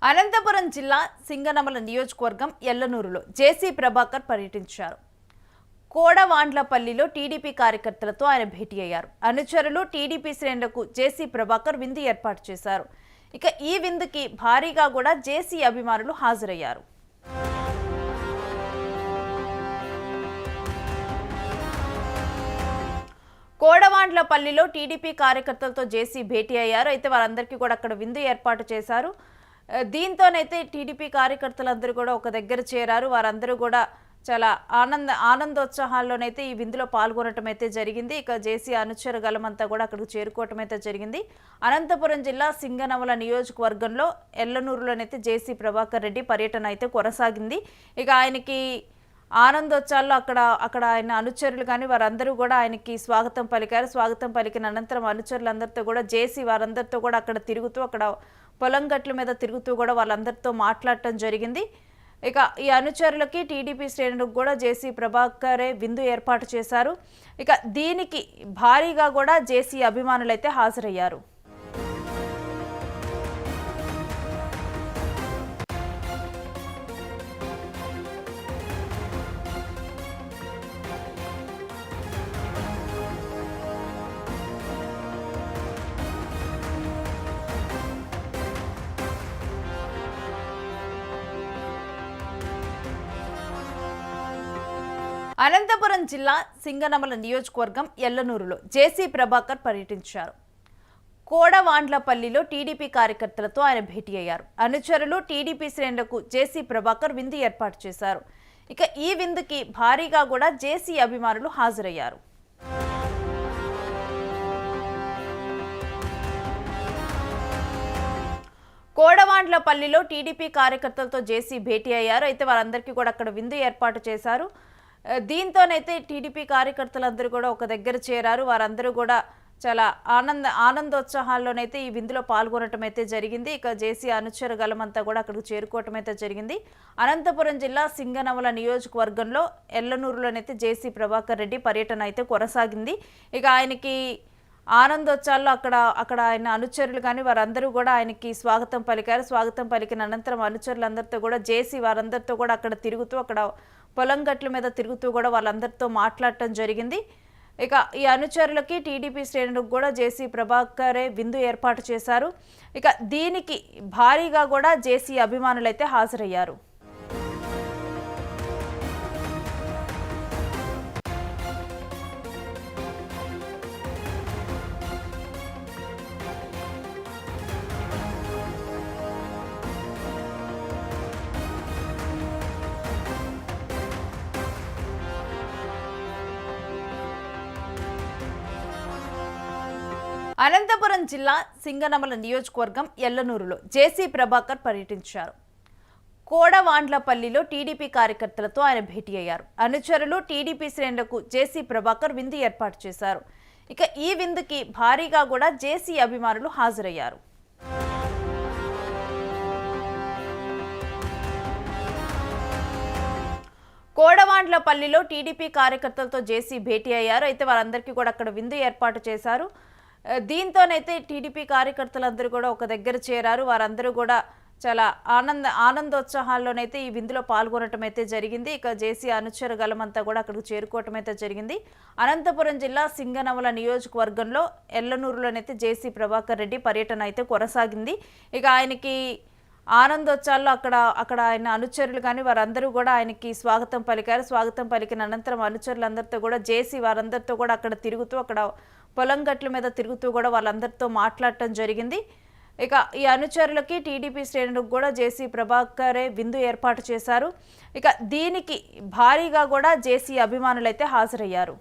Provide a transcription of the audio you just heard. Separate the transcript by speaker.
Speaker 1: అనంతపురం జిల్లా సింగనమల నియోజకవర్గం ఎల్లనూరులో జేసీ ప్రభాకర్ పర్యటించారు. కోడవాండ్లపల్లిలో టీడీపీ కార్యకర్తలతో ఆయన భేటీ అయ్యారు. అనుచరులు టీడీపీ శ్రేణులకు జేసీ ప్రభాకర్ విందు ఏర్పాటు చేశారు. ఇక ఈ విందుకి భారీగా కూడా జేసీ అభిమానులు హాజరయ్యారు. కోడవాండ్లపల్లిలో టీడీపీ కార్యకర్తలతో జేసీ భేటీ అయ్యారు. అయితే వారందరికీ కూడా అక్కడ విందు ఏర్పాటు చేశారు. దీంతోనైతే టీడీపీ కార్యకర్తలందరూ కూడా ఒక దగ్గర చేరారు. వారందరూ కూడా చాలా ఆనందోత్సాహాల్లోనైతే ఈ విందులో పాల్గొనటం అయితే జరిగింది. ఇక జేసీ అనుచర గలమంతా కూడా అక్కడికి చేరుకోవటం అయితే జరిగింది. అనంతపురం జిల్లా సింగనమల నియోజకవర్గంలో ఎల్లనూరులోనైతే జేసీ ప్రభాకర్ రెడ్డి పర్యటన అయితే కొనసాగింది. ఇక ఆయనకి ఆనందోత్సాహాల్లో అక్కడ ఆయన అనుచరులు కానీ వారందరూ కూడా ఆయనకి స్వాగతం పలికారు. స్వాగతం పలికిన అనంతరం అనుచరులందరితో కూడా జేసీ వారందరితో కూడా అక్కడ తిరుగుతూ అక్కడ పొలం గట్ల మీద తిరుగుతూ కూడా వాళ్ళందరితో మాట్లాడటం జరిగింది. ఇక ఈ అనుచరులకి టీడీపీ శ్రేణులకు కూడా జేసీ ప్రభాకరే విందు ఏర్పాటు చేశారు. ఇక దీనికి భారీగా కూడా జేసీ అభిమానులైతే హాజరయ్యారు. అనంతపురం జిల్లా సింగనమల నియోజకవర్గం ఎల్లనూరులో జేసీ ప్రభాకర్ పర్యటించారు. కోడవాండ్లపల్లిలో టీడీపీ కార్యకర్తలతో ఆయన భేటీ అయ్యారు. అనుచరులు టీడీపీ శ్రేణులకు జేసీ ప్రభాకర్ విందు ఏర్పాటు చేశారు. ఇక ఈ విందుకి భారీగా కూడా జేసీ అభిమానులు హాజరయ్యారు. కోడవాండ్లపల్లిలో టీడీపీ కార్యకర్తలతో జేసీ భేటీ అయ్యారు. అయితే వారందరికీ కూడా అక్కడ విందు ఏర్పాటు చేశారు. దీంతోనైతే టీడీపీ కార్యకర్తలందరూ కూడా ఒక దగ్గర చేరారు. వారందరూ కూడా చాలా ఆనందోత్సాహాల్లోనైతే ఈ విందులో పాల్గొనటం అయితే జరిగింది. ఇక జేసీ అనుచర గలమంతా కూడా అక్కడికి చేరుకోవటం అయితే జరిగింది. అనంతపురం జిల్లా సింగనమల నియోజకవర్గంలో ఎల్లనూరులోనైతే జేసీ ప్రభాకర్ రెడ్డి పర్యటన అయితే కొనసాగింది. ఇక ఆయనకి ఆనందోత్సాహాల్లో అక్కడ ఆయన అనుచరులు కానీ వారందరూ కూడా ఆయనకి స్వాగతం పలికారు. స్వాగతం పలికిన అనంతరం అనుచరులందరితో కూడా జేసీ వారందరితో కూడా అక్కడ తిరుగుతూ అక్కడ పొలం గట్ల మీద తిరుగుతూ కూడా వాళ్ళందరితో మాట్లాడటం జరిగింది. ఇక ఈ అనుచరులకి టీడీపీ శ్రేణులకు కూడా జేసీ ప్రభాకరే విందు ఏర్పాటు చేశారు. ఇక దీనికి భారీగా కూడా జేసీ అభిమానులైతే హాజరయ్యారు. అనంతపురం జిల్లా సింగనమల నియోజకవర్గం ఎల్లనూరులో జేసీ ప్రభాకర్ పర్యటించారు. కోడవాండ్లపల్లిలో టీడీపీ కార్యకర్తలతో ఆయన భేటీ అయ్యారు. అనుచరులు టీడీపీ శ్రేణులకు జేసీ ప్రభాకర్ విందు ఏర్పాటు చేశారు. ఇక ఈ విందుకి భారీగా కూడా జేసీ అభిమానులు హాజరయ్యారు. కోడవాండ్లపల్లిలో టీడీపీ కార్యకర్తలతో జేసీ భేటీ అయ్యారు. అయితే వారందరికీ కూడా అక్కడ విందు ఏర్పాటు చేశారు. దీంతోనైతే టీడీపీ కార్యకర్తలందరూ కూడా ఒక దగ్గర చేరారు. వారందరూ కూడా చాలా ఆనందోత్సాహాల్లోనైతే ఈ విందులో పాల్గొనటం అయితే జరిగింది. ఇక జేసీ అనుచర గలమంతా కూడా అక్కడికి చేరుకోవటం అయితే జరిగింది. అనంతపురం జిల్లా సింగనమల నియోజకవర్గంలో ఎల్లనూరులోనైతే జేసీ ప్రభాకర్ రెడ్డి పర్యటన అయితే కొనసాగింది. ఇక ఆయనకి ఆనందోత్సాహాల్లో అక్కడ ఆయన అనుచరులు కానీ వారందరూ కూడా ఆయనకి స్వాగతం పలికారు. స్వాగతం పలికిన అనంతరం అనుచరులందరితో కూడా జేసీ వారందరితో కూడా అక్కడ తిరుగుతూ అక్కడ పొలం గట్ల మీద తిరుగుతూ కూడా వాళ్ళందరితో మాట్లాడటం జరిగింది. ఇక ఈ అనుచరులకి టీడీపీ శ్రేణులకు కూడా జేసీ ప్రభాకరే విందు ఏర్పాటు చేశారు. ఇక దీనికి భారీగా కూడా జేసీ అభిమానులైతే హాజరయ్యారు.